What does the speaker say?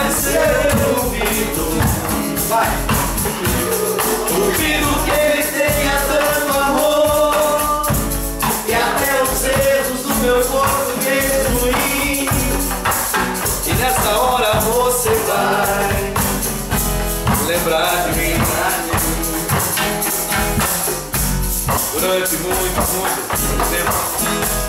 pode ser duvido. Vai! Duvido que ele tenha tanto amor e até os erros do meu português ruim. E nessa hora você vai lembrar de mim durante muito tempo.